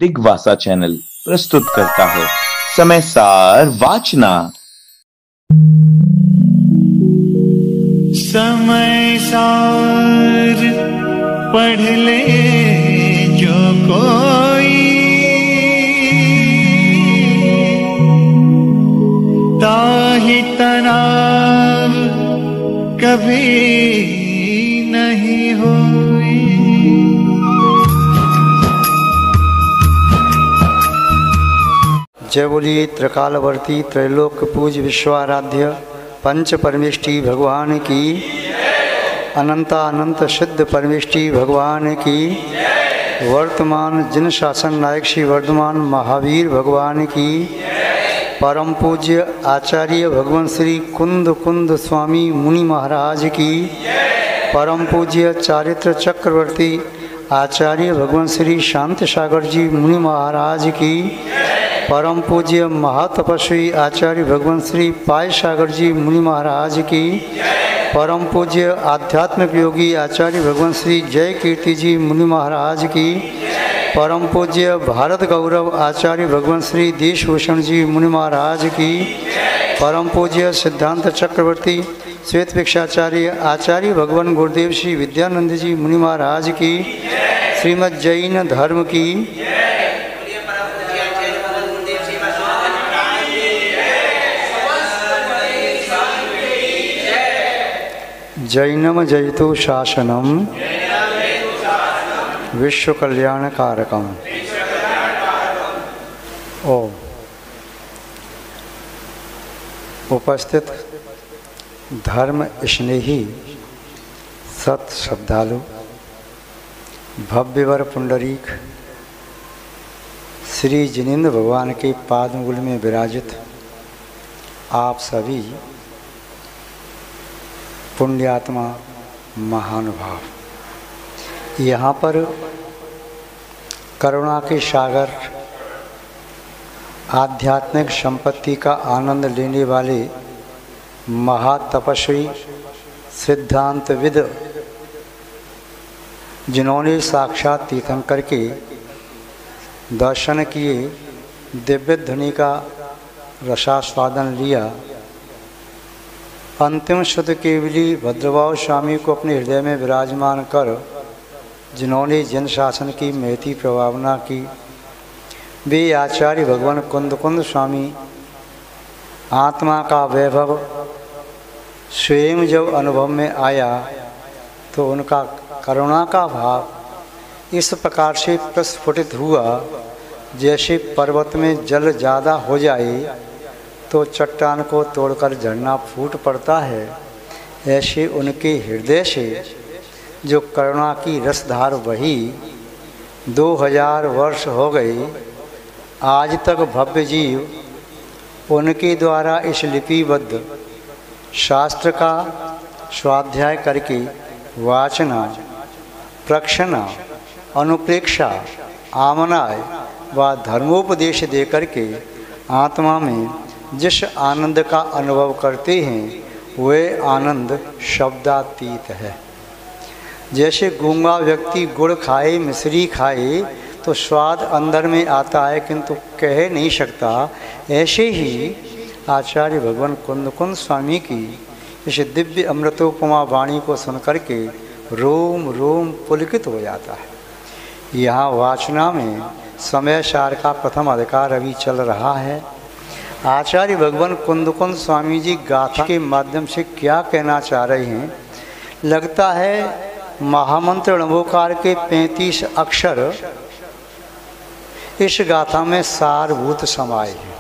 दिग्वासा channel प्रस्तुत करता है समय सार वाचना। समय सार पढ़ ले जो कोई, ताहि तनाव कभी नहीं होई। जय बोलिए त्रिकालवर्ती त्रैलोक पूज्य विश्वाराध्य पंच परमेष्टि भगवान की, अनंता अनंत सिद्ध परमेष्टि भगवान की, वर्तमान जिन शासन नायक श्री वर्धमान महावीर भगवान की, परम पूज्य आचार्य भगवान श्री कुंद कुंद स्वामी मुनि महाराज की, परम पूज्य चारित्र चक्रवर्ती आचार्य भगवान श्री शांत सागर जी मुनि महाराज की, परम पूज्य महातपस्वी आचार्य भगवान श्री पाय सागर जी मुनि महाराज की, परम पूज्य आध्यात्मिक योगी आचार्य भगवान श्री जय कीर्ति जी मुनि महाराज की, परम पूज्य भारत गौरव आचार्य भगवान श्री देशभूषण जी मुनि महाराज की, परम पूज्य सिद्धांत चक्रवर्ती श्वेत भिक्षाचार्य आचार्य भगवान गुरुदेव श्री विद्यानंद जी मुनि महाराज की, श्रीमद् जैन धर्म की, जैनम जयतु शासनम विश्व कल्याण कारकम। ओम। उपस्थित धर्म स्नेही सत श्रद्धालु, भव्यवर पुंडरीक श्री जिनेंद्र भगवान के पादमूल में विराजित आप सभी पुण्यात्मा महानुभाव, यहाँ पर करुणा के सागर आध्यात्मिक संपत्ति का आनंद लेने वाले महातपस्वी सिद्धांतविद, जिन्होंने साक्षात तीर्थंकर के दर्शन किए, दिव्य ध्वनि का रसास्वादन लिया, अंतिम शुद्ध केवली भद्रभाव स्वामी को अपने हृदय में विराजमान कर जिन्होंने जन शासन की महती प्रभावना की, वे आचार्य भगवान कुंद कुंद स्वामी आत्मा का वैभव स्वयं जब अनुभव में आया तो उनका करुणा का भाव इस प्रकार से प्रस्फुटित हुआ, जैसे पर्वत में जल ज़्यादा हो जाए तो चट्टान को तोड़कर झरना फूट पड़ता है, ऐसे उनके हृदय से जो करुणा की रसधार बही 2000 वर्ष हो गए, आज तक भव्य जीव उनके द्वारा इस लिपिबद्ध शास्त्र का स्वाध्याय करके वाचना, प्रक्षणा, अनुप्रेक्षा, आमनाय व धर्मोपदेश देकर के आत्मा में जिस आनंद का अनुभव करते हैं वह आनंद शब्दातीत है। जैसे गूंगा व्यक्ति गुड़ खाए, मिश्री खाए तो स्वाद अंदर में आता है किंतु कह नहीं सकता, ऐसे ही आचार्य भगवान कुंद कुंद स्वामी की इस दिव्य अमृतोपमा वाणी को सुनकर के रोम रोम पुलकित हो जाता है। यहाँ वाचना में समय सार का प्रथम अधिकार अभी चल रहा है। आचार्य भगवान कुंद कुंद स्वामी जी गाथा के माध्यम से क्या कहना चाह रहे हैं, लगता है महामंत्र नमोकार के 35 अक्षर इस गाथा में सारभूत समाये हैं।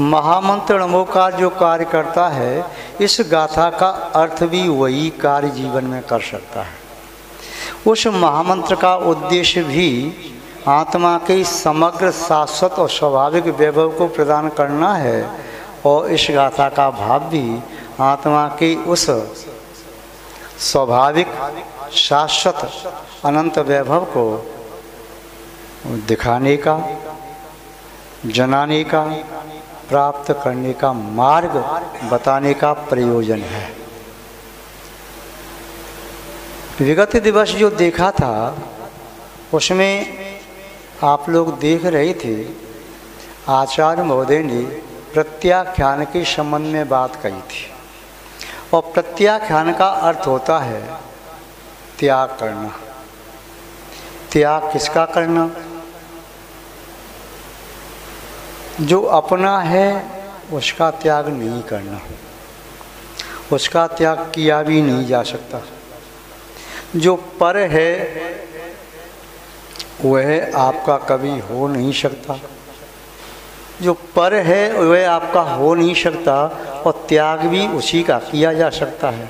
महामंत्र नमोकार जो कार्य करता है, इस गाथा का अर्थ भी वही कार्य जीवन में कर सकता है। उस महामंत्र का उद्देश्य भी आत्मा के समग्र शाश्वत और स्वाभाविक वैभव को प्रदान करना है, और इस गाथा का भाव भी आत्मा के उस स्वाभाविक शाश्वत अनंत वैभव को दिखाने का, जनाने का, प्राप्त करने का मार्ग बताने का प्रयोजन है। विगत दिवस जो देखा था उसमें आप लोग देख रहे थे आचार्य महोदय ने प्रत्याख्यान के संबंध में बात कही थी। और प्रत्याख्यान का अर्थ होता है त्याग करना। त्याग किसका करना? जो अपना है उसका त्याग नहीं करना। उसका त्याग किया भी नहीं जा सकता। जो पर है वह आपका कभी हो नहीं सकता। जो पर है वह आपका हो नहीं सकता और त्याग भी उसी का किया जा सकता है।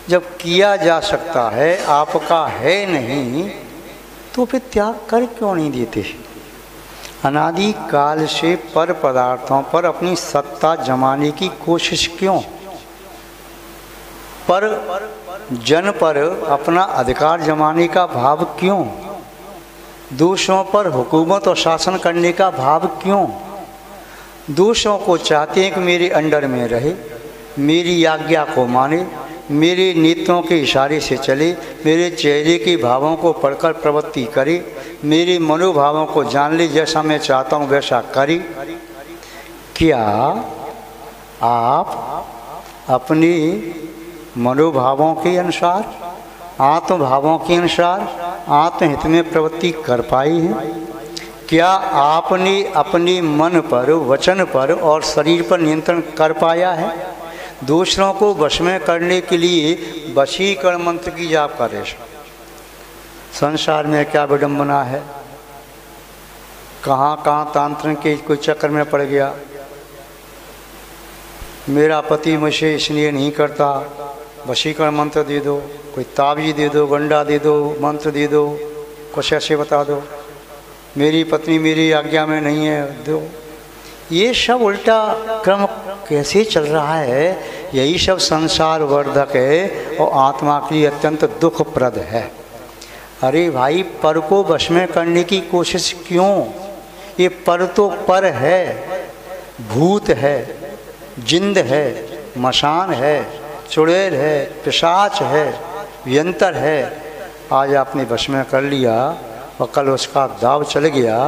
जब किया जा सकता है, आपका है नहीं, तो फिर त्याग कर क्यों नहीं देते? अनादि काल से पर पदार्थों पर अपनी सत्ता जमाने की कोशिश क्यों? पर जन पर अपना अधिकार जमाने का भाव क्यों? दूसरों पर हुकूमत और शासन करने का भाव क्यों? दूसरों को चाहते हैं कि मेरे अंडर में रहे, मेरी आज्ञा को माने, मेरे नेत्रों के इशारे से चले, मेरे चेहरे के भावों को पढ़कर प्रवृत्ति करे, मेरे मनोभावों को जान ले, जैसा मैं चाहता हूँ वैसा करे। क्या आप अपने मनोभावों के अनुसार, आत्मभावों के अनुसार आत्महित में प्रवृत्ति कर पाई है? क्या आपने अपने मन पर, वचन पर और शरीर पर नियंत्रण कर पाया है? दूसरों को वश में करने के लिए वशीकरण मंत्र की जाप कर रहे। संसार में क्या विडंबना है। कहाँ कहाँ तांत्रिक के कोई चक्कर में पड़ गया। मेरा पति मुझे इसलिए नहीं करता, वशीकरण मंत्र दे दो, कोई ताबीज़ दे दो, गंडा दे दो, मंत्र दे दो, कुछ ऐसे बता दो। मेरी पत्नी मेरी आज्ञा में नहीं है, दो। ये सब उल्टा क्रम कैसे चल रहा है? यही सब संसार वर्धक है और आत्मा के लिए अत्यंत दुखप्रद है। अरे भाई, पर को वश में करने की कोशिश क्यों? ये पर तो पर है, भूत है, जिंद है, मशान है, चुड़ैल है, पिशाच है, यंत्र है। आज आपने वश में कर लिया और कल उसका दाव चल गया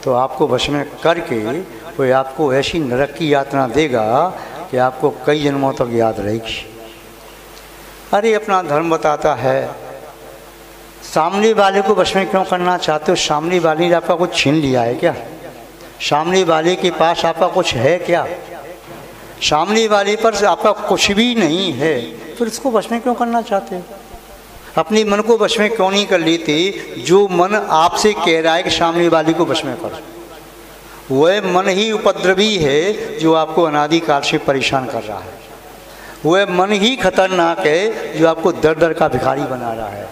तो आपको वश में करके वो आपको ऐसी नरक की यातना देगा कि आपको कई जन्मों तक याद रहेगी। अरे अपना धर्म बताता है। सामने वाले को वश में क्यों करना चाहते हो? सामने वाले ने आपका कुछ छीन लिया है क्या? सामने वाले के पास आपका कुछ है क्या? सामने वाले पर आपका कुछ भी नहीं है, फिर इसको वश में क्यों करना चाहते हो? अपने मन को वश में क्यों नहीं कर लेते? जो मन आपसे कह रहा है कि सामने वाले को वश में करो, वह मन ही उपद्रवी है जो आपको अनादिकाल से परेशान कर रहा है। वह मन ही खतरनाक है जो आपको दर दर का भिखारी बना रहा है।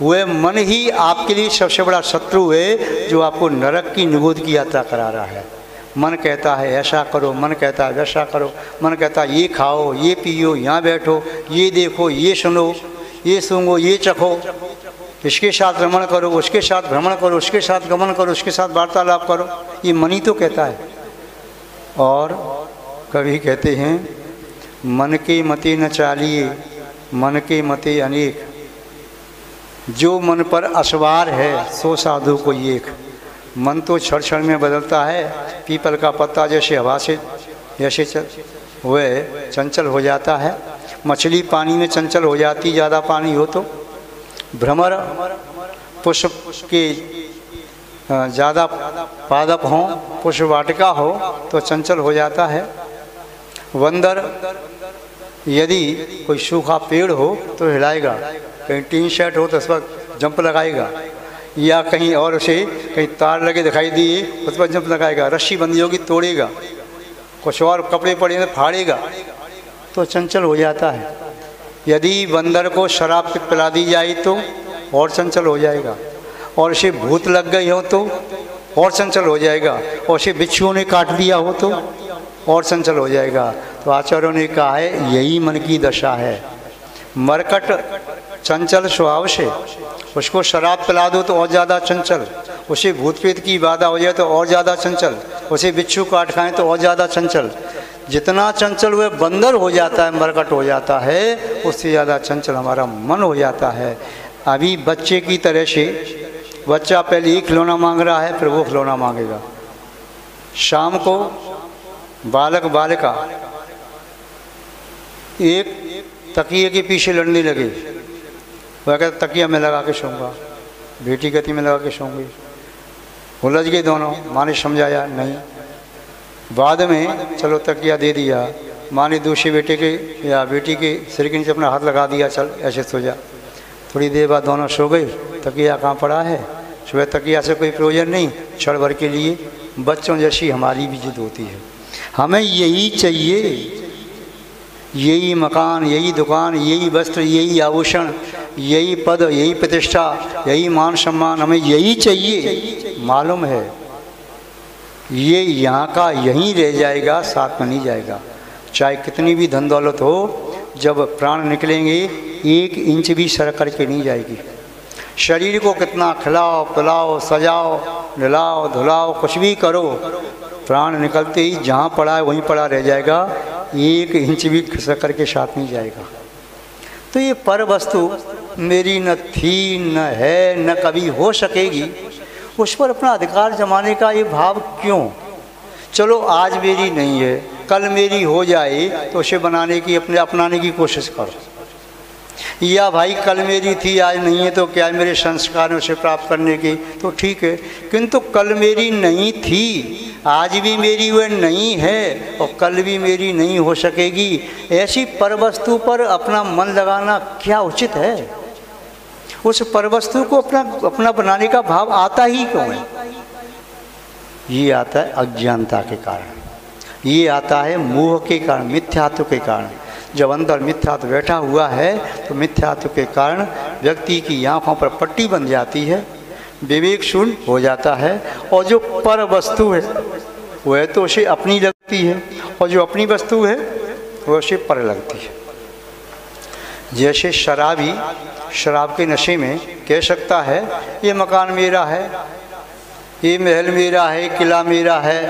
वह मन ही आपके लिए सबसे बड़ा शत्रु है जो आपको नरक की निगोद की यात्रा करा रहा है। मन कहता है ऐसा करो, मन कहता है वैसा करो, मन कहता है ये खाओ, ये पियो, यहाँ बैठो, ये देखो, ये सुनो, ये सूंघो, ये चखो, इसके साथ भ्रमण करो, उसके साथ भ्रमण करो, उसके साथ गमन करो, उसके साथ वार्तालाप करो। ये मन ही तो कहता है। और कभी कहते हैं मन के मते न चालिए, मन के मते अनेक, जो मन पर असवार है सो साधु को एक। मन तो क्षण क्षण में बदलता है, पीपल का पत्ता जैसे हवा से जैसे वह चंचल हो जाता है। मछली पानी में चंचल हो जाती, ज़्यादा पानी हो तो। भ्रमर पुष्प के ज़्यादा पादप हों, पुष्प वाटिका हो तो चंचल हो जाता है। बंदर यदि कोई सूखा पेड़ हो तो हिलाएगा, कहीं टीन शेड हो तो उस पर जंप लगाएगा, या कहीं और उसे कहीं तार लगे दिखाई दिए उस पर जंप लगाएगा। रस्सी बंधी होगी तोड़ेगा, कुछ और कपड़े पड़े तो फाड़ेगा, तो चंचल हो जाता है। यदि बंदर को शराब पिला दी जाए तो और चंचल हो जाएगा, और उसे भूत लग गई हो तो और चंचल हो जाएगा, और उसे बिच्छुओं ने काट दिया हो तो और चंचल हो जाएगा। तो आचार्यों ने कहा है यही मन की दशा है। मरकट चंचल स्वभाव से, उसको शराब पिला दो तो और ज़्यादा चंचल, उसे भूत प्रेत की बाधा हो जाए तो और ज़्यादा चंचल, उसे बिच्छू काट खाएं तो और ज़्यादा चंचल। जितना चंचल वह बंदर हो जाता है, मरकट हो जाता है, उससे ज़्यादा चंचल हमारा मन हो जाता है। अभी बच्चे की तरह से बच्चा पहले ही खिलौना मांग रहा है, फिर वो खिलौना मांगेगा। शाम को बालक बालिका एक तकिए के पीछे लड़ने लगे। वह कहता तकिया में लगा के सोऊंगा, बेटी कहती में लगा के सोऊंगी। उलझ गए दोनों। माँ ने समझाया नहीं। बाद में चलो तकिया दे दिया। माँ ने दूसरे बेटे के या बेटी के सिर के नीचे अपना हाथ लगा दिया, चल ऐसे सो जा। थोड़ी देर बाद दोनों सो गए। तकिया कहाँ पड़ा है? सुबह तकिया से कोई प्रयोजन नहीं। क्षण भर के लिए बच्चों जैसी हमारी भी जिद होती है, हमें यही चाहिए, यही मकान, यही दुकान, यही वस्त्र, यही आभूषण, यही पद, यही प्रतिष्ठा, यही मान सम्मान, हमें यही चाहिए। मालूम है ये यहाँ का यहीं रह जाएगा, साथ में नहीं जाएगा। चाहे कितनी भी धन दौलत हो, जब प्राण निकलेंगे 1 इंच भी सर करके नहीं जाएगी। शरीर को कितना खिलाओ पिलाओ सजाओ नहलाओ धुलाओ कुछ भी करो, प्राण निकलते ही जहाँ पड़ा है वहीं पड़ा रह जाएगा, 1 इंच भी खिसक करके साथ नहीं जाएगा। तो ये पर वस्तु मेरी न थी, न है, न कभी हो सकेगी, उस पर अपना अधिकार जमाने का ये भाव क्यों? चलो आज मेरी नहीं है, कल मेरी हो जाए तो उसे बनाने की अपनाने की कोशिश करो। या भाई कल मेरी थी आज नहीं है तो क्या मेरे संस्कार उसे प्राप्त करने की, तो ठीक है। किंतु कल मेरी नहीं थी, आज भी मेरी वह नहीं है और कल भी मेरी नहीं हो सकेगी, ऐसी परवस्तु पर अपना मन लगाना क्या उचित है? उस परवस्तु को अपना बनाने का भाव आता ही क्यों है? ये आता है अज्ञानता के कारण, ये आता है मोह के कारण, मिथ्यात्व के कारण। जब अंदर मिथ्यात्व बैठा हुआ है तो मिथ्यात्व के कारण व्यक्ति की आँखों पर पट्टी बन जाती है, विवेक शून्य हो जाता है, और जो पर वस्तु है वह तो उसे अपनी लगती है और जो अपनी वस्तु है वह उसे पर लगती है। जैसे शराबी शराब के नशे में कह सकता है ये मकान मेरा है, ये महल मेरा है, किला मेरा है,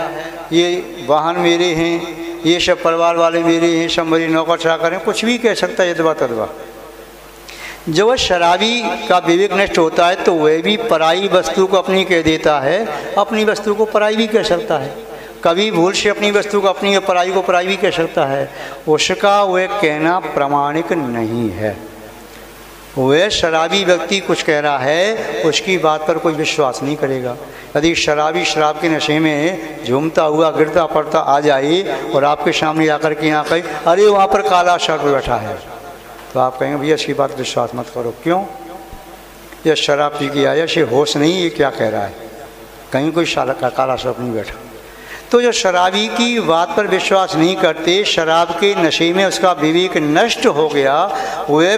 ये वाहन मेरे हैं, ये सब परिवार वाले मेरे हैं, सब मेरी नौकर चाकर हैं, कुछ भी कह सकता है यदवा तदवा। जब वह शराबी का विवेक नष्ट होता है तो वह भी पराई वस्तु को अपनी कह देता है, अपनी वस्तु को पराई भी कह सकता है। कभी भूल से अपनी वस्तु को अपनी पराई को पराई भी कह सकता है। उसका वह कहना प्रामाणिक नहीं है। वह शराबी व्यक्ति कुछ कह रहा है, उसकी बात पर कोई विश्वास नहीं करेगा। यदि शराबी शराब के नशे में झूमता हुआ गिरता पड़ता आ जाए और आपके सामने आकर के यहाँ कहे अरे वहाँ पर काला शर्ट बैठा है, तो आप कहेंगे भैया इसकी बात विश्वास मत करो। क्यों? यह शराब पी के आया, इसे होश नहीं, ये क्या कह रहा है, कहीं कोई काला शर्ट नहीं बैठा। तो जो शराबी की बात पर विश्वास नहीं करते, शराब के नशे में उसका विवेक नष्ट हो गया, वह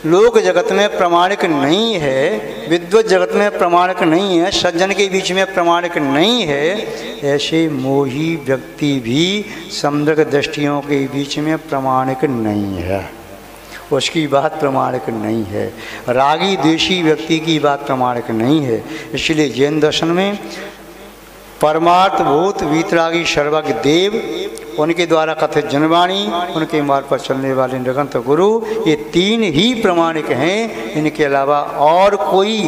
लोक जगत में प्रमाणिक नहीं है, विद्वत जगत में प्रमाणिक नहीं है, सज्जन के बीच में प्रमाणिक नहीं है, ऐसे मोही व्यक्ति भी समग्र दृष्टियों के बीच में प्रमाणिक नहीं है, उसकी बात प्रमाणिक नहीं है। रागी द्वेषी व्यक्ति की बात प्रमाणिक नहीं है। इसलिए जैन दर्शन में परमार्थ भूत वीतरागी सर्वज्ञ देव, उनके द्वारा कथित जनवाणी, उनके मार्ग पर चलने वाले निरंतर गुरु, ये 3 ही प्रमाणिक हैं। इनके अलावा और कोई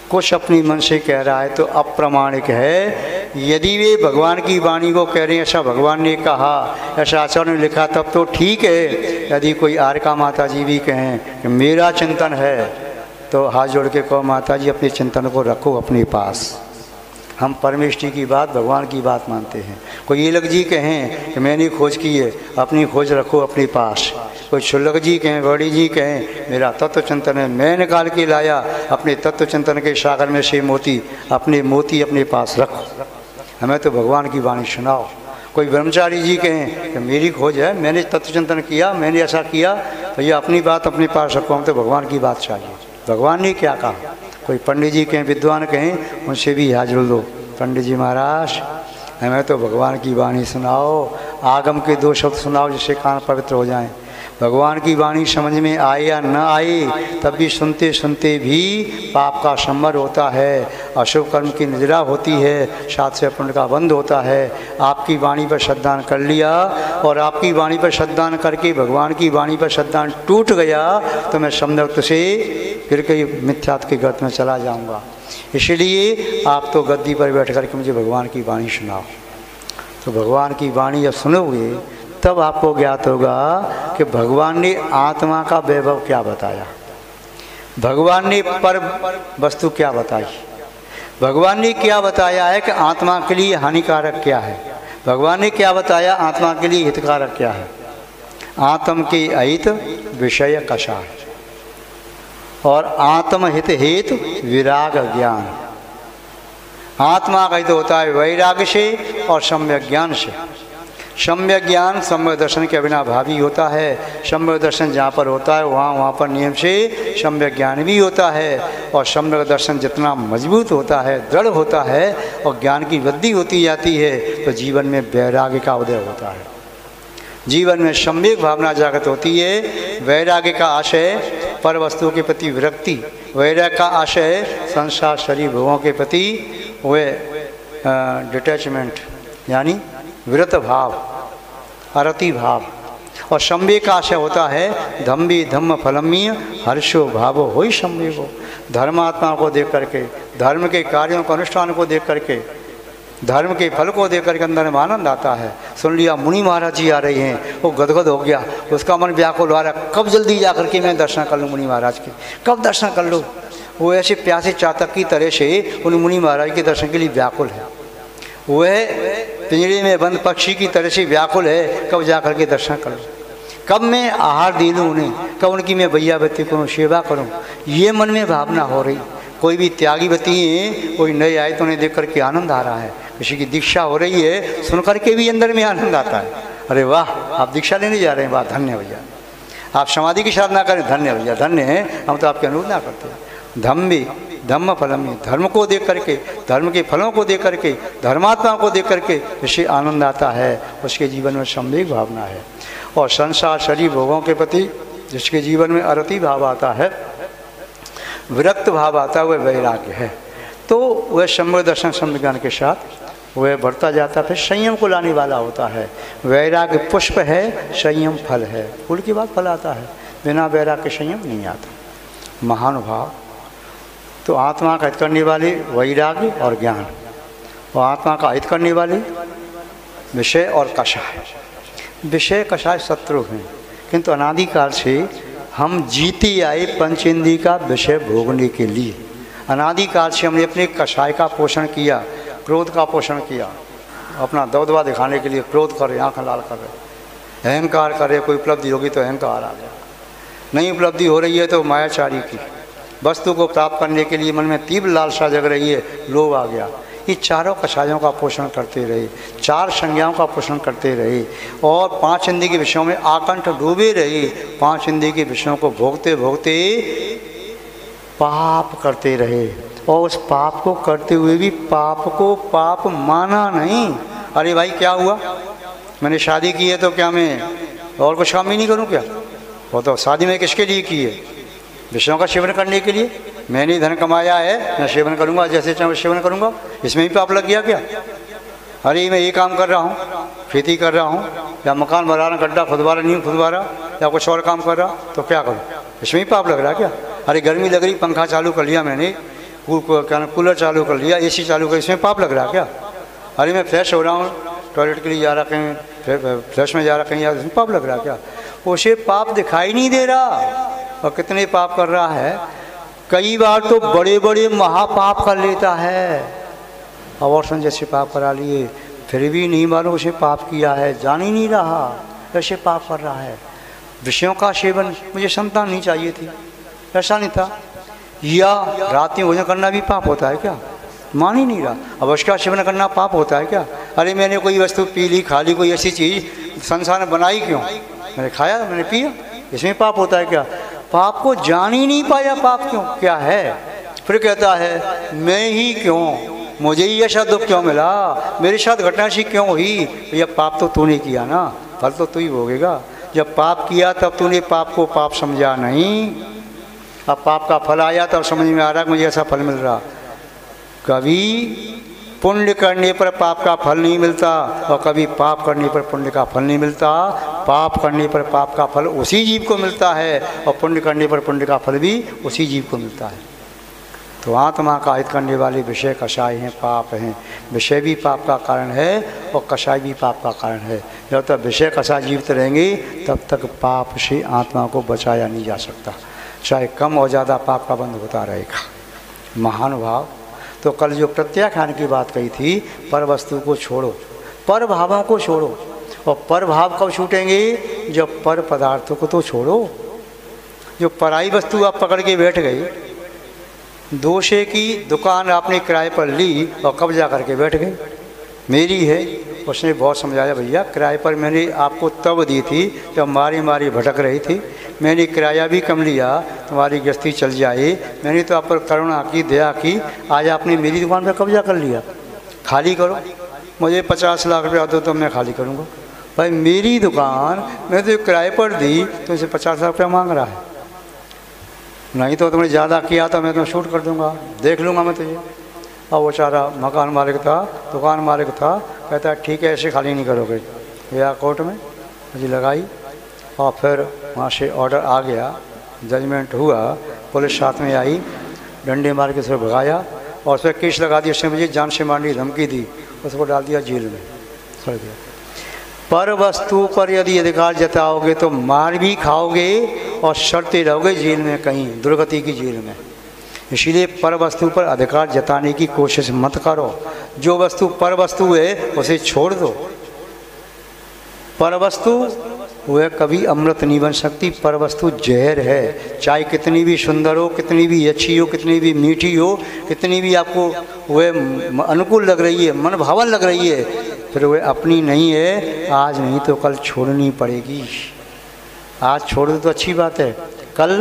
कुछ अपनी मन से कह रहा है तो अप्रमाणिक है। यदि वे भगवान की वाणी को कह रहे हैं ऐसा भगवान ने कहा, ऐसा आचार्य ने लिखा, तब तो ठीक है। यदि कोई आर्का माता जी भी कहें कि मेरा चिंतन है, तो हाथ जोड़ के कहो माता जी अपने चिंतन को रखो अपने पास, हम परमेष्टि की बात भगवान की बात मानते हैं। कोई ये लग जी कहें कि मैंने खोज की है, अपनी खोज रखो अपने पास। कोई छुल्लक जी कहें, बड़ी जी कहें मेरा तत्व चिंतन है, मैं निकाल के लाया अपने तत्व चिंतन के सागर में से मोती, अपने मोती अपने पास रखो, हमें तो भगवान की वाणी सुनाओ। कोई ब्रह्मचारी जी कहें कि मेरी खोज है, मैंने तत्व चिंतन किया, मैंने ऐसा किया, तो ये अपनी बात अपने पास रखो, हम तो भगवान की बात चाहिए, भगवान ने क्या कहा। कोई पंडित जी कहें, विद्वान कहें, उनसे भी हाजिर लो, पंडित जी महाराज हमें तो भगवान की वाणी सुनाओ, आगम के 2 शब्द सुनाओ जिससे कान पवित्र हो जाएं। भगवान की वाणी समझ में आए या न आए, तब भी सुनते सुनते भी पाप का संवर होता है, अशुभ कर्म की निद्रा होती है, साथ से पुण्य का बंध होता है। आपकी वाणी पर श्रद्धान कर लिया और आपकी वाणी पर श्रद्धान करके भगवान की वाणी पर श्रद्धान टूट गया, तो मैं समझ से फिर कहीं मिथ्यात्व के गर्त में चला जाऊंगा। इसलिए आप तो गद्दी पर बैठ कर के मुझे भगवान की वाणी सुनाओ। तो भगवान की वाणी जब सुनोगे तब आपको ज्ञात होगा कि भगवान ने आत्मा का वैभव क्या बताया, भगवान ने पर वस्तु क्या बताई, भगवान ने क्या बताया है कि आत्मा के लिए हानिकारक क्या है, भगवान ने क्या बताया आत्मा के लिए हितकारक क्या है। आत्म के अहित विषय कषाय और आत्महित हेतु विराग ज्ञान। आत्मा का हित होता है वैराग्य से और सम्यक ज्ञान से। सम्यक ज्ञान सम्यक दर्शन के बिना भावी होता है। सम्यक दर्शन जहाँ पर होता है वहाँ पर नियम से सम्यक ज्ञान भी होता है। और सम्यक दर्शन जितना मजबूत होता है, दृढ़ होता है और ज्ञान की वृद्धि होती जाती है तो जीवन में वैराग्य का उदय होता है। जीवन में सम्यक भावना जागृत होती है। वैराग्य का आशय पर वस्तुओं के प्रति विरक्ति, वैराग्य का आशय संसार शरीर भोगों के प्रति वे डिटैचमेंट यानी विरत भाव, अरति भाव। और सम्यक का आशय होता है धम्बी धम्म फलमीय हर्षो भावो होई सम्यको। धर्मात्मा को देख करके, धर्म के कार्यों को अनुष्ठान को देख करके, धर्म के फल को देख करके अंदर में आनंद आता है। सुन लिया मुनि महाराज जी आ रहे हैं, वो गदगद हो गया, उसका मन व्याकुल हो रहा, कब जल्दी जा करके मैं दर्शन कर लूँ मुनि महाराज के, कब दर्शन कर लूँ। वो ऐसे प्यासे चातक की तरह से उन मुनि महाराज के दर्शन के लिए व्याकुल है। वह पिंजरे में बंद पक्षी की तरह से व्याकुल है, कब जा करके दर्शन कर लूँ, कब मैं आहार दे लूँ उन्हें, कब उनकी मैं भैया बत्ती करूँ, सेवा करूँ। ये मन में भावना हो रही। कोई भी त्यागी बत्ती है, कोई नए आए तो उन्हें देख करके आनंद आ रहा है, किसी की दीक्षा हो रही है सुन करके भी अंदर में आनंद आता है। अरे वाह, आप दीक्षा लेने जा रहे हैं, वाह धन्य भैया। आप समाधि की साधना करें, धन्य भैया, धन्य है, हम तो आपकी अनुरोधना करते हैं। धम्मी धम्म फलम, धर्म को देख करके, धर्म के फलों को देख करके, धर्मात्मा को देख करके जिससे आनंद आता है उसके जीवन में सम्यक भावना है। और संसार शरीर भोगों के प्रति जिसके जीवन में अरति भाव आता है, विरक्त भाव आता है, वह वैराग्य है। तो वह सम्यक दर्शन सम्यक ज्ञान के साथ वह बढ़ता जाता है, फिर संयम को लाने वाला होता है। वैराग्य पुष्प है, संयम फल है। फूल के बाद फल आता है, बिना वैराग्य के संयम नहीं आता। महानुभाव तो आत्मा का हित करने वाले वैराग्य और ज्ञान, और आत्मा का हित करने वाले विषय और कषाय। विषय कषाय शत्रु हैं, किंतु अनादिकाल से हम जीते आए पंचेंद्रिय का विषय भोगने के लिए। अनादिकाल से हमने अपने कषाय का पोषण किया, क्रोध का पोषण किया, अपना दबदबा दिखाने के लिए क्रोध कर रहे, आँख लाल कर रहे, अहंकार कर रहे। कोई उपलब्धि होगी तो अहंकार आ गया, नहीं उपलब्धि हो रही है तो मायाचारी की। वस्तु को प्राप्त करने के लिए मन में तीव्र लालसा जग रही है, लोभ आ गया। ये चारों कषायों का पोषण करते रहे, चार संज्ञाओं का पोषण करते रहे और पांच इंद्रिय के विषयों में आकंठ डूबे रहे। पांच इंद्रिय के विषयों को भोगते भोगते पाप करते रहे और उस पाप को करते हुए भी पाप को पाप माना नहीं। अरे भाई क्या हुआ, मैंने शादी की है तो क्या मैं और कुछ काम ही नहीं करूं क्या? वो तो शादी में किसके लिए की है? विषयों का सेवन करने के लिए। मैंने धन कमाया है, मैं सेवन करूंगा, जैसे चाहे सेवन करूंगा। इसमें भी पाप लग गया क्या? अरे मैं ये काम कर रहा हूँ, खेती कर रहा हूँ, या मकान बना रहा, गड्ढा खुदवा रहा, नींव खुदवा रहा, या कुछ और काम कर रहा, तो क्या करूँ? इसमें भी पाप लग रहा क्या? अरे गर्मी लग रही, पंखा चालू कर लिया मैंने, क्या कूलर चालू कर लिया, AC चालू कर, इसमें पाप लग रहा क्या? अरे मैं फ्रेश हो रहा हूँ, टॉयलेट के लिए जा रहा, कहीं फ्रेश में जा रहा, कहीं इसमें पाप लग रहा क्या? उसे पाप दिखाई नहीं दे रहा और कितने पाप कर रहा है। कई बार तो बड़े बड़े महापाप कर लेता है, अवर्षण जैसे पाप करा लिए, फिर भी नहीं मालूम उसे पाप किया है, जान ही नहीं रहा ऐसे पाप कर रहा है। विषयों का सेवन, मुझे संतान नहीं चाहिए थी, ऐसा नहीं था, या रात में भोजन करना भी पाप होता है क्या? मान ही नहीं रहा। अब उसका सेवन करना पाप होता है क्या? अरे मैंने कोई वस्तु पी ली, खा ली, कोई ऐसी चीज़ संसार में बनाई क्यों? मैंने खाया, मैंने पिया, इसमें पाप होता है क्या? पाप को जान ही नहीं पाया पाप क्यों क्या है। फिर कहता है मैं ही क्यों, मुझे ही ऐसा दुख क्यों मिला, मेरे साथ घटना सी क्यों हुई? भैया पाप तो तूने किया ना, फल तो तू ही भोगेगा। जब पाप किया तब तूने पाप को पाप समझा नहीं, अब पाप का फल आया तब समझ में आ रहा है मुझे ऐसा फल मिल रहा। कभी पुण्य करने पर पाप का फल नहीं मिलता और कभी पाप करने पर पुण्य का फल नहीं मिलता। पाप करने पर पाप का फल उसी जीव को मिलता है और पुण्य करने पर पुण्य का फल भी उसी जीव को मिलता है। तो आत्मा का हित करने वाले विषय कषाय हैं, पाप हैं। विषय भी पाप का कारण है और कषाय भी पाप का कारण है। जब तक विषय कषाय जीवित रहेंगे तब तक पाप से आत्मा को बचाया नहीं जा सकता, चाहे कम और ज़्यादा पाप का बंध होता रहेगा। महानुभाव, तो कल जो प्रत्याख्यान की बात कही थी, पर वस्तु को छोड़ो, पर भावों को छोड़ो। और पर भाव कब छूटेंगे? जब पर पदार्थों को तो छोड़ो। जो पराई वस्तु आप पकड़ के बैठ गए, दोषे की दुकान आपने किराए पर ली और कब्जा करके बैठ गए, मेरी है। उसने बहुत समझाया, भैया किराए पर मैंने आपको तब दी थी जब मारी मारी भटक रही थी, मैंने किराया भी कम लिया, तुम्हारी गृहस्थी चल जाए। मैंने तो आप पर करुणा की, दया की, आज आपने मेरी दुकान पर कब्जा कर लिया। खाली करो, मुझे 50 लाख रुपया दो तो मैं खाली करूँगा। भाई मेरी दुकान मैं तो किराए पर दी, तो इसे 50 लाख रुपया मांग रहा है, नहीं तो तुमने ज़्यादा किया तो मैं तुम्हें शूट कर दूंगा, देख लूँगा मैं तुझे। अब वो चारा मकान मालिक था, दुकान मालिक था, कहता है ठीक है ऐसे खाली नहीं करोगे। गया कोर्ट में, मुझे लगाई और फिर वहाँ से ऑर्डर आ गया, जजमेंट हुआ, पुलिस साथ में आई, डंडे मार के उसे भगाया और उस पर केस लगा दिया। उसने मुझे जान से मारने की धमकी दी, उसको डाल दिया जेल में, सड़ गया। पर वस्तु पर यदि अधिकार जताओगे तो मार भी खाओगे और सड़ते रहोगे जेल में, कहीं दुर्गति की जेल में। इसीलिए पर वस्तु पर अधिकार जताने की कोशिश मत करो। जो वस्तु पर वस्तु है उसे छोड़ दो। पर वस्तु वह कभी अमृत नहीं बन सकती, पर वस्तु जहर है। चाहे कितनी भी सुंदर हो, कितनी भी अच्छी हो, कितनी भी मीठी हो, कितनी भी आपको वह अनुकूल लग रही है, मन भावन लग रही है, फिर वह अपनी नहीं है। आज नहीं तो कल छोड़नी पड़ेगी। आज छोड़ दो तो अच्छी बात है, कल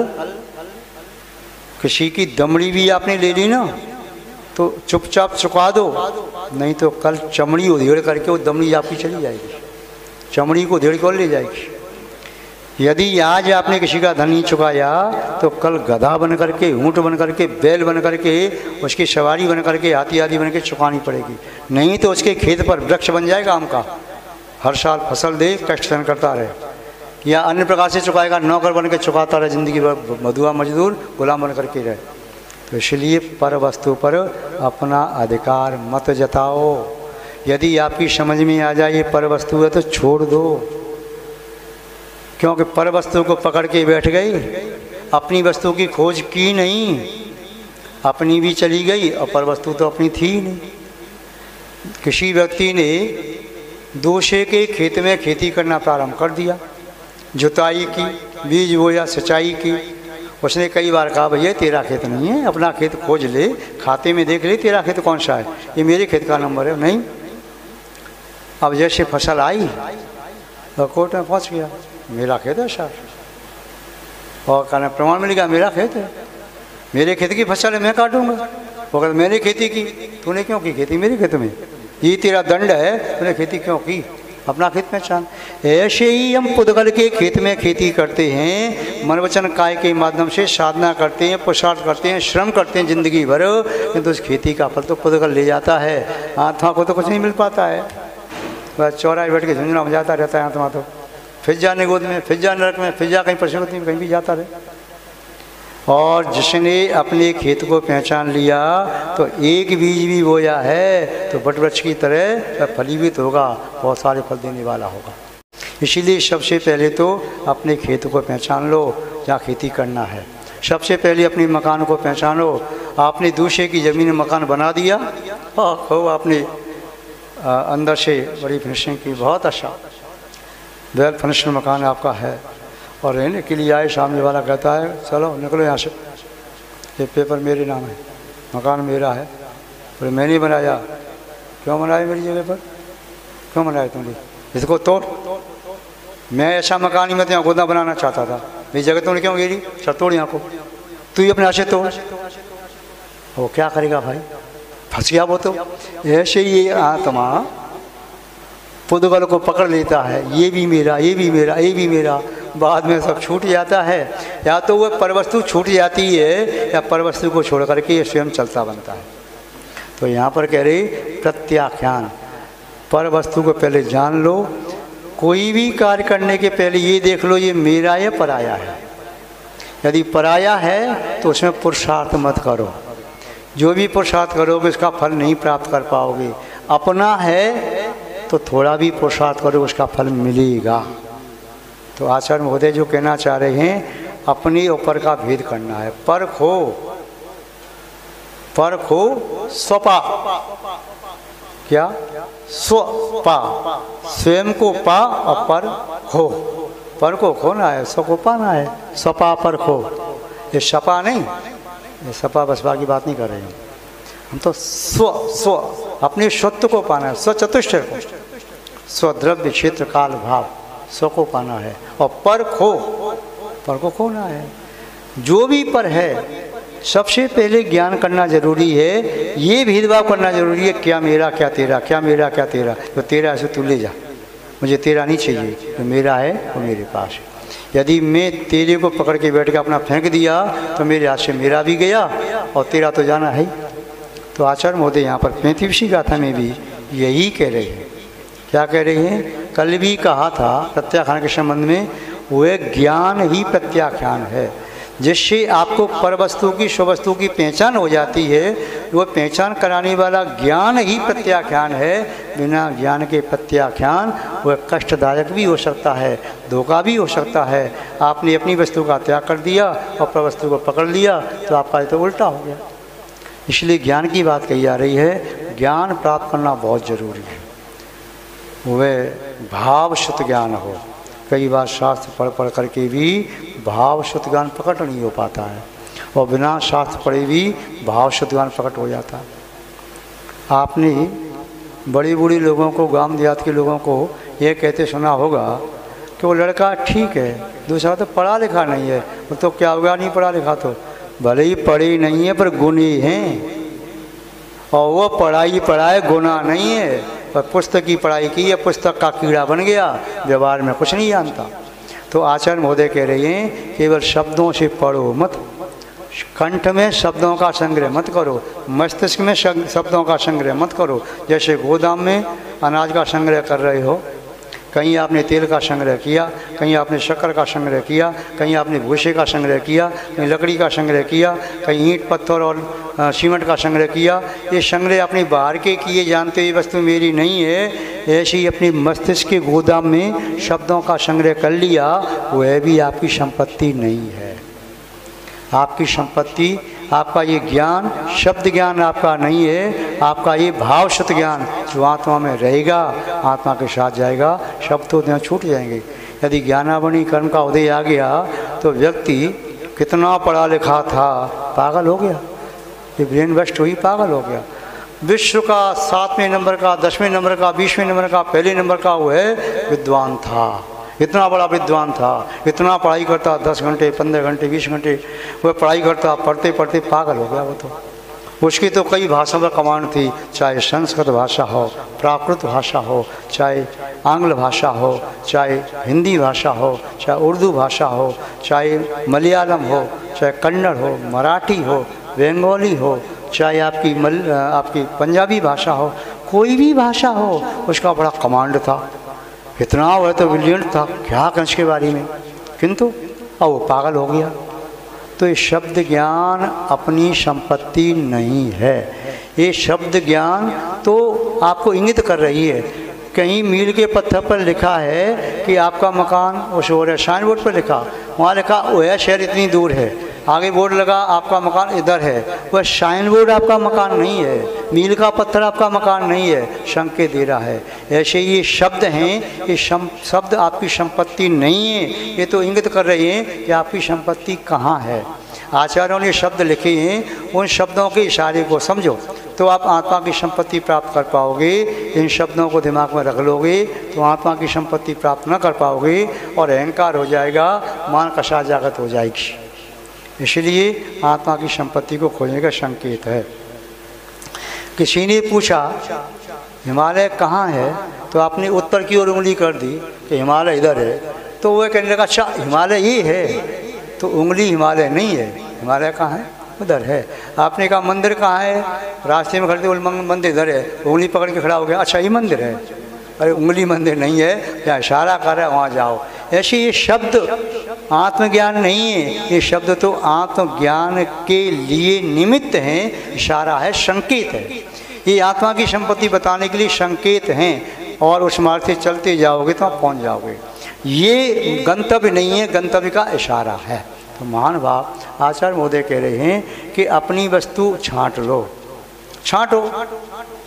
किसी की दमड़ी भी आपने ले ली ना तो चुपचाप चुका दो, नहीं तो कल चमड़ी उधेड़ करके वो दमड़ी आपकी चली जाएगी, चमड़ी को उधेड़ कर ले जाएगी। यदि आज आपने किसी का धन नहीं चुकाया तो कल गधा बन करके, ऊँट बन करके, बैल बन करके, उसकी सवारी बन करके, हाथी आदि बन के चुकानी पड़ेगी। नहीं तो उसके खेत पर वृक्ष बन जाएगा आम का, हर साल फसल दे, कष्ट सहन करता रहे। या अन्य प्रकार से चुकाएगा, नौकर बन के चुकाता रहे जिंदगी भर, मधुआ मजदूर गुलाम बन करके रहे। तो इसलिए पर वस्तु पर अपना अधिकार मत जताओ। यदि आपकी समझ में आ जाए ये पर वस्तु है तो छोड़ दो, क्योंकि पर वस्तु को पकड़ के बैठ गई, अपनी वस्तु की खोज की नहीं, अपनी भी चली गई और पर वस्तु तो अपनी थी नहीं। किसी व्यक्ति ने दूसरे के खेत में खेती करना प्रारंभ कर दिया, जुताई की, बीज बोया, सिंचाई की। उसने कई बार कहा भैया तेरा खेत नहीं है, अपना खेत खोज ले, खाते में देख ले तेरा खेत कौन सा है, ये मेरे खेत का नंबर है। नहीं, अब जैसे फसल आई तो कोर्ट में पहुंच गया, मेरा खेत है सर, और कहना प्रमाण मिल गया मेरा खेत है, मेरे खेत की फसल है, मैं काटूंगा। वो कहता मैंने खेती की, तूने क्यों की खेती मेरे खेत में, ये तेरा दंड है, तूने खेती क्यों की, अपना खेत पहचान। ऐसे ही हम पुद्गल के खेत में खेती करते हैं, मन वचन काय के माध्यम से साधना करते हैं, पुरुषार्थ करते हैं, श्रम करते हैं जिंदगी भर, किंतु उस खेती का फल तो पुद्गल ले जाता है, आत्मा को तो कुछ नहीं मिल पाता है। बस चौराहे बैठ के झुंझुना हो जाता रहता है आत्मा तो, फिर जाने गोद में, फिर जा नरक में, फिर जा कहीं पशुपति में, कहीं भी जाता रहे। और जिसने अपने खेत को पहचान लिया तो एक बीज भी बोया है तो वटवृक्ष की तरह फलीभूत होगा, बहुत सारे फल देने वाला होगा। इसीलिए सबसे पहले तो अपने खेत को पहचान लो जहाँ खेती करना है। सबसे पहले अपने मकान को पहचानो। आपने दूसरे की ज़मीन में मकान बना दिया और खूब आपने अंदर से बड़ी फिनिशिंग की, बहुत अच्छा वेल फिनिश्ड मकान आपका है, और रहने के लिए आए, सामने वाला कहता है चलो निकलो यहाँ से, ये पेपर मेरे नाम है, मकान मेरा है, और मैंने बनाया। क्यों बनाया मेरी जगह पर, क्यों बनाया तुमने, इसको तोड़। मैं ऐसा मकान ही मैं यहाँ गोदा बनाना चाहता था, मेरी जगह तुमने क्यों घेरी, सर तोड़ यहाँ को, तू ही अपने हाथ से तोड़। वो क्या करेगा भाई, फंस गया वो तो। ऐसे ही ये आत्मा पुद्गल को पकड़ लेता है, ये भी मेरा, ये भी मेरा, ये भी मेरा, बाद में सब छूट जाता है। या तो वह परवस्तु छूट जाती है या परवस्तु को छोड़ करके ये स्वयं चलता बनता है। तो यहाँ पर कह रही प्रत्याख्यान, परवस्तु को पहले जान लो, कोई भी कार्य करने के पहले ये देख लो ये मेरा या पराया है। यदि पराया है तो उसमें पुरुषार्थ मत करो, जो भी पुरुषार्थ करोगे उसका फल नहीं प्राप्त कर पाओगे। अपना है तो थोड़ा भी पुरुषार्थ करो उसका फल मिलेगा। तो आचार्य महोदय जो कहना चाह रहे हैं अपने ऊपर का भेद करना है। परखो स्वपा, क्या स्वपा, स्वयं को पा और पर को खोना है, स्व को पाना है। स्वपा परखो, ये सपा नहीं, ये सपा बसपा की बात नहीं कर रहे हैं हम तो स्व अपने स्वत्व को पाना है, स्व चतुष्टय को, स्वद्रव्य क्षेत्र काल भाव स्व को पाना है। और पर को खोना है। जो भी पर है सबसे पहले ज्ञान करना जरूरी है, ये भेदभाव करना जरूरी है, क्या मेरा क्या तेरा, क्या मेरा क्या तेरा। तो तेरा है तू ले जा, मुझे तेरा नहीं चाहिए, तो मेरा है वो मेरे पास है। यदि मैं तेरे को पकड़ के बैठ के अपना फेंक दिया तो मेरे हाथ से मेरा भी गया और तेरा तो जाना है। तो आचार्य महोदय यहाँ पर 35वीं गाथा में भी यही कह रहे हैं। क्या कह रहे हैं? कल भी कहा था प्रत्याख्यान के संबंध में, वह ज्ञान ही प्रत्याख्यान है, जिससे आपको पर वस्तु की स्ववस्तु की पहचान हो जाती है। वो पहचान कराने वाला ज्ञान ही प्रत्याख्यान है। बिना ज्ञान के प्रत्याख्यान वह कष्टदायक भी हो सकता है, धोखा भी हो सकता है। आपने अपनी वस्तु का त्याग कर दिया और पर वस्तु को पकड़ लिया तो आपका तो उल्टा हो गया। इसलिए ज्ञान की बात कही जा रही है। ज्ञान प्राप्त करना बहुत ज़रूरी है, वह भावशुद्ध ज्ञान हो। कई बार शास्त्र पढ़ करके भी भावशुद्ध ज्ञान प्रकट नहीं हो पाता है, और बिना शास्त्र पढ़े भी भावशुद्ध ज्ञान प्रकट हो जाता है। आपने बड़ी बूढ़ी लोगों को, गांव देहात के लोगों को ये कहते सुना होगा कि वो लड़का ठीक है, दूसरा तो पढ़ा लिखा नहीं है। वो तो क्या होगा, नहीं पढ़ा लिखा तो भले ही पढ़ी नहीं है पर गुणी हैं, और वो पढ़ाए गुना नहीं है, पर पुस्तक की पढ़ाई की है, पुस्तक का कीड़ा बन गया, व्यवहार में कुछ नहीं जानता। तो आचार्य महोदय कह रहे हैं केवल शब्दों से पढ़ो मत, कंठ में शब्दों का संग्रह मत करो, मस्तिष्क में शब्दों का संग्रह मत करो। जैसे गोदाम में अनाज का संग्रह कर रहे हो, कहीं आपने तेल का संग्रह किया, कहीं आपने शक्कर का संग्रह किया, कहीं आपने भूसे का संग्रह किया, कहीं लकड़ी का संग्रह किया, कहीं ईंट पत्थर और सीमेंट का संग्रह किया। ये संग्रह अपने बाहर के किए जानते हुए वस्तु मेरी नहीं है। ऐसे ही अपने मस्तिष्क के गोदाम में शब्दों का संग्रह कर लिया, वह भी आपकी संपत्ति नहीं है। आपकी संपत्ति, आपका ये ज्ञान, शब्द ज्ञान आपका नहीं है, आपका ये भाव शुद्ध ज्ञान जो आत्मा में रहेगा, आत्मा के साथ जाएगा, शब्द तो छूट जाएंगे। यदि ज्ञानावनी कर्म का उदय आ गया तो व्यक्ति कितना पढ़ा लिखा था, पागल हो गया, ये ब्रेन वेस्ट हुई, पागल हो गया। विश्व का 7वें नंबर का, 10वें नंबर का, 20वें नंबर का, पहले नंबर का वो है विद्वान था, इतना बड़ा विद्वान था, इतना पढ़ाई करता, 10 घंटे 15 घंटे 20 घंटे वह पढ़ाई करता, पढ़ते पढ़ते पागल हो गया वो तो। उसकी तो कई भाषाओं का कमांड थी, चाहे संस्कृत भाषा हो, प्राकृत भाषा हो, चाहे आंग्ल भाषा हो, चाहे हिंदी भाषा हो, चाहे उर्दू भाषा हो, चाहे मलयालम हो, चाहे कन्नड़ हो, मराठी हो, बंगाली हो, चाहे आपकी पंजाबी भाषा हो, कोई भी भाषा हो, उसका बड़ा कमांड था। इतना वह तो ब्रिलियंट था, क्या कंस के बारे में, किंतु अब वो पागल हो गया। तो ये शब्द ज्ञान अपनी संपत्ति नहीं है। ये शब्द ज्ञान तो आपको इंगित कर रही है। कहीं मील के पत्थर पर लिखा है कि आपका मकान उस ओर है, साइन बोर्ड पर लिखा, वहाँ लिखा वह शहर इतनी दूर है, आगे बोर्ड लगा आपका मकान इधर है, वह साइन बोर्ड आपका मकान नहीं है, मील का पत्थर आपका मकान नहीं है, संकेत दे रहा है। ऐसे ये शब्द हैं, ये शब्द आपकी संपत्ति नहीं है, ये तो इंगित कर रहे हैं कि आपकी संपत्ति कहाँ है। आचार्यों ने शब्द लिखे हैं, उन शब्दों के इशारे को समझो तो आप आत्मा की संपत्ति प्राप्त कर पाओगे। इन शब्दों को दिमाग में रख लोगे तो आत्मा की संपत्ति प्राप्त न कर पाओगे और अहंकार हो जाएगा, मान कषा जागत हो जाएगी। इसलिए आत्मा की संपत्ति को खोजने का संकेत है। किसी ने पूछा हिमालय कहाँ है, तो आपने उत्तर की ओर उंगली कर दी कि हिमालय इधर है, तो वह कहने लगा अच्छा हिमालय ये है, तो उंगली हिमालय नहीं है, हिमालय कहाँ है, उधर है। आपने कहा मंदिर कहाँ है, रास्ते में खड़े थे, मंदिर इधर है, उंगली पकड़ के खड़ा हो गया, अच्छा ये मंदिर है, अरे उंगली मंदिर नहीं है, या इशारा कर रहा है वहाँ जाओ। ऐसे ये शब्द आत्मज्ञान नहीं है, ये शब्द तो आत्मज्ञान के लिए निमित्त हैं, इशारा है, संकेत है। ये आत्मा की संपत्ति बताने के लिए संकेत हैं, और उस मार्ग से चलते जाओगे तो आप पहुँच जाओगे। ये गंतव्य नहीं है, गंतव्य का इशारा है। तो महान भाव आचार्य महोदय कह रहे हैं कि अपनी वस्तु छांट लो, छांटो,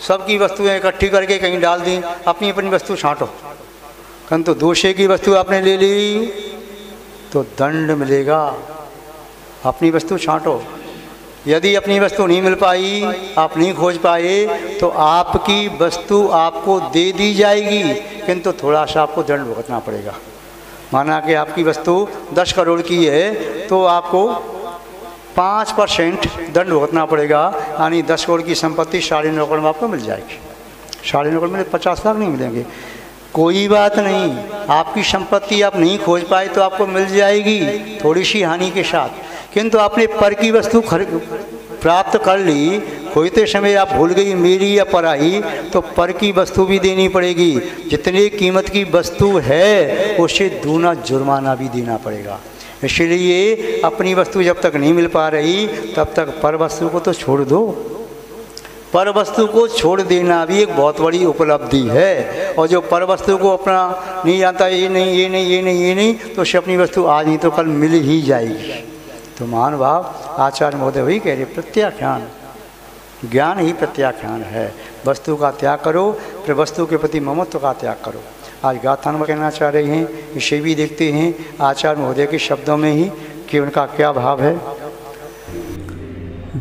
सबकी वस्तुएं इकट्ठी करके कहीं डाल दी, अपनी अपनी वस्तु छांटो। किंतु दूसरे की वस्तु आपने ले ली तो दंड मिलेगा। अपनी वस्तु छांटो। यदि अपनी वस्तु नहीं मिल पाई, आप नहीं खोज पाए, तो आपकी वस्तु आपको दे दी जाएगी, किंतु थोड़ा सा आपको दंड भुगतना पड़ेगा। माना कि आपकी वस्तु 10 करोड़ की है तो आपको 5% दंड भुगतना पड़ेगा, यानी 10 करोड़ की संपत्ति 9.5 करोड़ में आपको मिल जाएगी। 9.5 करोड़ में 50 लाख नहीं मिलेंगे, कोई बात नहीं। आपकी संपत्ति आप नहीं खोज पाए तो आपको मिल जाएगी, थोड़ी सी हानि के साथ। किंतु आपने पर की वस्तु प्राप्त कर ली, खोजते समय आप भूल गई मेरी या पराई, तो पर की वस्तु भी देनी पड़ेगी। जितनी कीमत की वस्तु है उससे दूना जुर्माना भी देना पड़ेगा। इसलिए अपनी वस्तु जब तक नहीं मिल पा रही तब तक पर वस्तु को तो छोड़ दो। पर वस्तु को छोड़ देना भी एक बहुत बड़ी उपलब्धि है। और जो पर वस्तु को अपना नहीं जानता, ये नहीं ये नहीं ये नहीं ये नहीं, तो उसे अपनी वस्तु आज नहीं तो कल मिल ही जाएगी। तो महान भाव आचार्य महोदय वही कह रहे, प्रत्याख्यान, ज्ञान ही प्रत्याख्यान है। वस्तु का त्याग करो, फिर वस्तु के प्रति ममत्व का त्याग करो। आज गाथा में कहना चाह रहे हैं, इसे भी देखते हैं आचार्य महोदय के शब्दों में ही कि उनका क्या भाव है।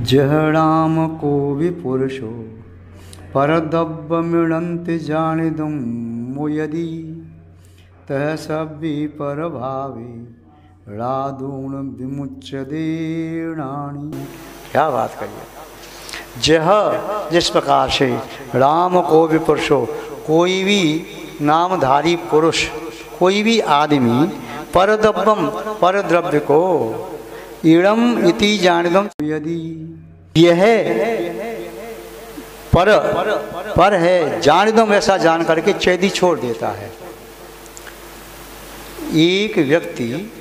जह राम को भी पुरुषो परदब्ब मिणंत जाने दुम मो यदि तह सब भी पर भावे राधूण विमुच्य देणाणी। क्या बात करिए। जह जिस प्रकार से राम को भी पुरुषो, कोई भी नामधारी पुरुष, कोई भी आदमी परदब्बम पर द्रव्य को इड़म इति जानिदम यदि, यह पर है जानिदम ऐसा जान करके चैदी छोड़ देता है। एक व्यक्ति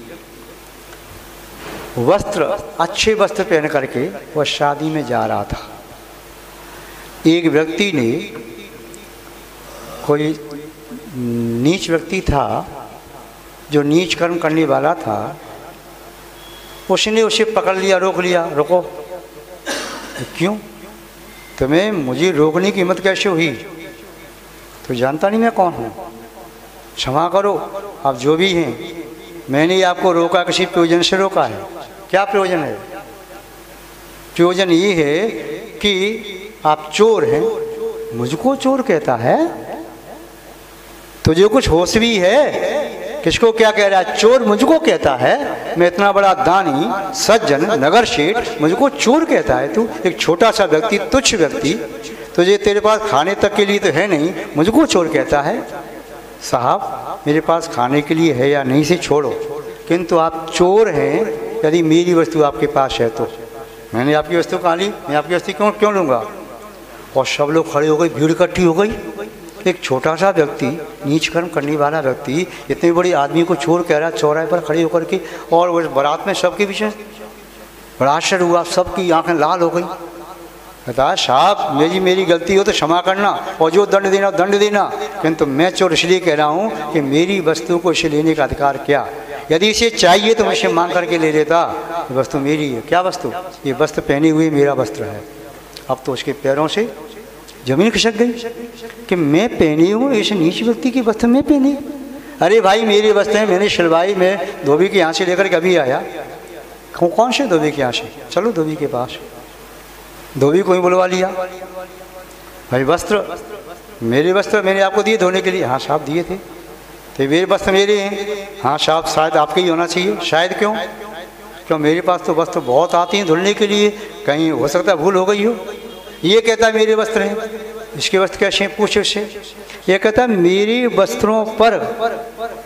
वस्त्र, अच्छे वस्त्र पहन करके वह शादी में जा रहा था। एक व्यक्ति ने, कोई नीच व्यक्ति था जो नीच कर्म करने वाला था, उसने उसे पकड़ लिया, रोक लिया। रुको, क्यों? तुम्हें मुझे रोकने की हिम्मत कैसे हुई? तो जानता नहीं मैं कौन हूँ, क्षमा करो, आप जो भी हैं, मैंने आपको रोका किसी प्रयोजन से रोका है। क्या प्रयोजन है? प्रयोजन ये है कि आप चोर हैं, मुझको चोर कहता है, तुझे कुछ होश भी है? किसको क्या कह रहा है? चोर मुझको कहता है। मैं इतना बड़ा दानी सज्जन नगर सेठ, मुझको चोर कहता है तू? एक छोटा सा व्यक्ति, तुच्छ व्यक्ति, तुझे तेरे पास खाने तक के लिए तो है नहीं, मुझको चोर कहता है? साहब, मेरे पास खाने के लिए है या नहीं से छोड़ो, किंतु आप चोर हैं यदि मेरी वस्तु आपके पास है तो। मैंने आपकी वस्तु कहाँ ली? मैं आपकी वस्तु क्यों लूँगा? और सब लोग खड़े हो गए, भीड़ इकट्ठी हो गई। एक छोटा सा व्यक्ति, नीच कर्म करने वाला व्यक्ति, इतने बड़े आदमी को चोर कह रहा है चौराहे पर खड़े होकर के। और वो बारात में सबके पीछे बड़ा आश्चर्य हुआ, सबकी आंखें लाल हो गई। कहता है साहब, मेरी गलती हो तो क्षमा करना, और जो दंड देना दंड देना, किंतु मैं चोर इसलिए कह रहा हूँ कि मेरी वस्तु को इसे लेने का अधिकार क्या? यदि इसे चाहिए तो मैं इसे मांग करके ले लेता। ये वस्तु मेरी है। क्या वस्तु? ये वस्त्र पहने हुए मेरा वस्त्र है। अब तो उसके पैरों से जमीन खिसक गई कि मैं पहनी हूँ, इस नीच व्यक्ति की वस्त्र में पहनी। अरे भाई, मेरे वस्त्र हैं, मैंने सिलवाई, मैं धोबी के यहाँ से लेकर के अभी आया। कौन से धोबी के यहाँ से? चलो धोबी के पास। धोबी को ही बुलवा लिया। भाई वस्त्र, मेरे वस्त्र मैंने आपको दिए धोने के लिए। हाँ साहब दिए थे। तो मेरे वस्त्र मेरे हैं। हाँ साहब, शायद आपके ही होना चाहिए। शायद क्यों? क्यों मेरे पास तो वस्त्र बहुत आती हैं धुलने के लिए, कहीं हो सकता है भूल हो गई हो। ये कहता है मेरे वस्त्र हैं। इसके वस्त्र कैसे हैं? पूछे उससे। ये कहता है मेरे वस्त्रों पर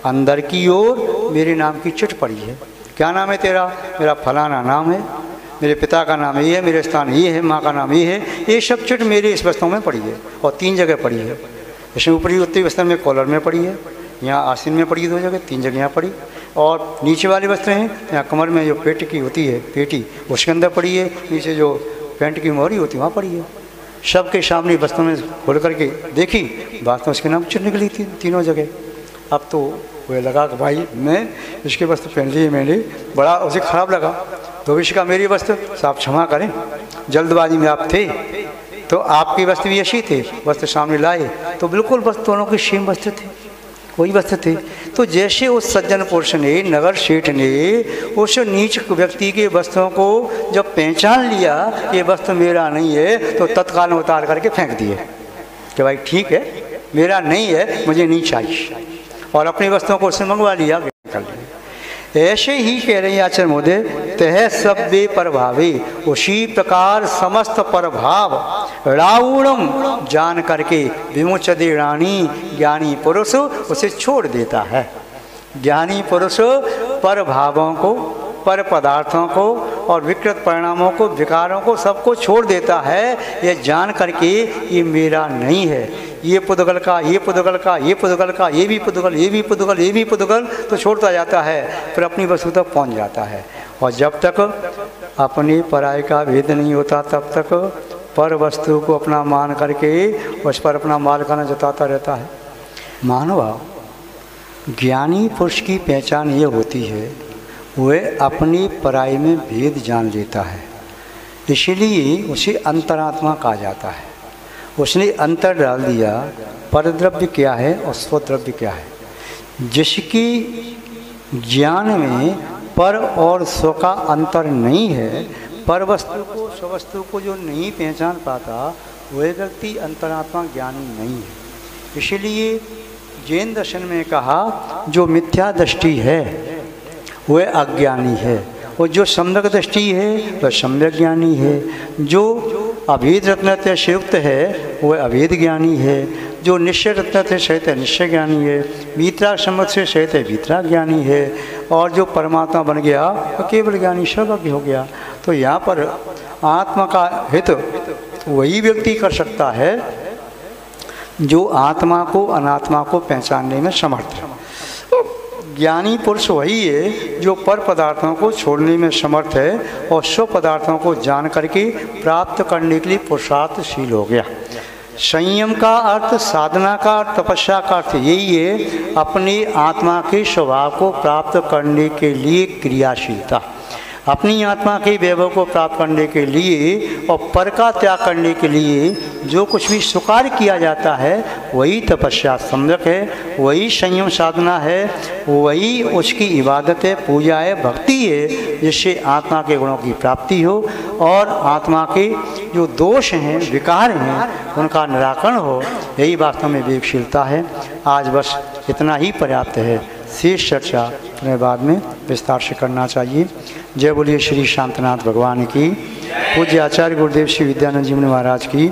अंदर की ओर मेरे नाम की चिट पड़ी है। क्या नाम है तेरा? मेरा फलाना नाम है, मेरे पिता का नाम ये है, मेरे स्थान ये है, माँ का नाम ये है। ये सब चिट मेरे इस वस्त्रों में पड़ी है, और 3 जगह पड़ी है। इसमें ऊपरी उत्तरी वस्त्र में कॉलर में पड़ी है, यहाँ आसीन में पड़ी 2 जगह, 3 जगह यहाँ पड़ी, और नीचे वाले वस्त्र हैं यहाँ कमर में जो पेट की होती है पेटी उसके अंदर पड़ी है, नीचे जो पैंट की मोहरी होती है वहाँ पड़ी है। सबके सामने वस्त्रों में खोल करके देखी, बात में उसके नाम चुन निकली थी तीनों जगह। अब तो वह लगा कि भाई मैं इसके वस्त्र पहन लिए, मैंने बड़ा उसे खराब लगा, तो विश्व का मेरी वस्त्र आप क्षमा करें, जल्दबाजी में आप थे तो आपके वस्त्र भी ऐसे थे, वस्त्र सामने लाए तो बिल्कुल बस दोनों के सेम वस्त्र थे, वही वस्त्र थे। तो जैसे उस सज्जन पुरुष ने, नगर सेठ ने उस नीच व्यक्ति के वस्त्रों को जब पहचान लिया ये वस्त्र मेरा नहीं है, तो तत्काल में उतार करके फेंक दिए कि भाई ठीक है मेरा नहीं है, मुझे नहीं चाहिए, और अपने वस्त्रों को उससे मंगवा लिया, कर लिया। ऐसे ही कह रहे हैं आचार्य महोदय, तह सब वे प्रभावे, उसी प्रकार समस्त प्रभाव रावणम जान करके विमुचदे रानी, ज्ञानी पुरुष उसे छोड़ देता है। ज्ञानी पुरुष पर भावों को, पर पदार्थों को और विकृत परिणामों को, विकारों को सबको छोड़ देता है, ये जान करके ये मेरा नहीं है, ये पुद्गल का, ये पुद्गल का, ये पुद्गल का, ये भी पुद्गल, ये भी पुद्गल, ये भी पुद्गल, तो छोड़ता जाता है, फिर अपनी वस्तु तक पहुँच जाता है। और जब तक अपनी पराई का भेद नहीं होता तब तक पर वस्तु को अपना मान करके उस पर अपना मालिकाना जताता रहता है। मानव ज्ञानी पुरुष की पहचान ये होती है वह अपनी पराई में भेद जान लेता है, इसलिए उसे अंतरात्मा कहा जाता है। उसने अंतर डाल दिया परद्रव्य क्या है और स्वद्रव्य क्या है। जिसकी ज्ञान में पर और स्व का अंतर नहीं है, पर वस्तु को स्ववस्तु को जो नहीं पहचान पाता वह व्यक्ति अंतरात्मा ज्ञानी नहीं है। इसलिए जैन दर्शन में कहा जो मिथ्या दृष्टि है वह अज्ञानी है, और जो सम्यक दृष्टि है वह सम्यक ज्ञानी है। जो अभेद रत्नत्व से युक्त है वह अभेद ज्ञानी है। जो निश्चय रत्नत्व से सहित है निश्चय ज्ञानी है। वीतराग सम्मत से सहित है वीतराग ज्ञानी है। और जो परमात्मा बन गया वो केवल ज्ञानी सर्वज्ञ हो गया। तो यहाँ पर आत्मा का हित वही व्यक्ति कर सकता है जो आत्मा को अनात्मा को पहचानने में समर्थ है। ज्ञानी पुरुष वही है जो पर पदार्थों को छोड़ने में समर्थ है और स्व पदार्थों को जान करके प्राप्त करने के लिए पुरुषार्थशील हो गया। संयम का अर्थ, साधना का अर्थ, तपस्या का अर्थ यही है अपनी आत्मा के स्वभाव को प्राप्त करने के लिए क्रियाशीलता, अपनी आत्मा के वैभव को प्राप्त करने के लिए और पर का त्याग करने के लिए जो कुछ भी स्वीकार किया जाता है वही तपस्या सम्यक है, वही संयम साधना है, वही उसकी इबादत है, पूजा है, भक्ति है, जिससे आत्मा के गुणों की प्राप्ति हो और आत्मा के जो दोष हैं, विकार हैं, उनका निराकरण हो। यही वास्तव में विवेकशीलता है। आज बस इतना ही पर्याप्त है। शेष चर्चा अपने बाद में विस्तार से करना चाहिए। जय बोलिए श्री शांतनाथ भगवान की। पूज्य आचार्य गुरुदेव श्री विद्यानंद जी महाराज की।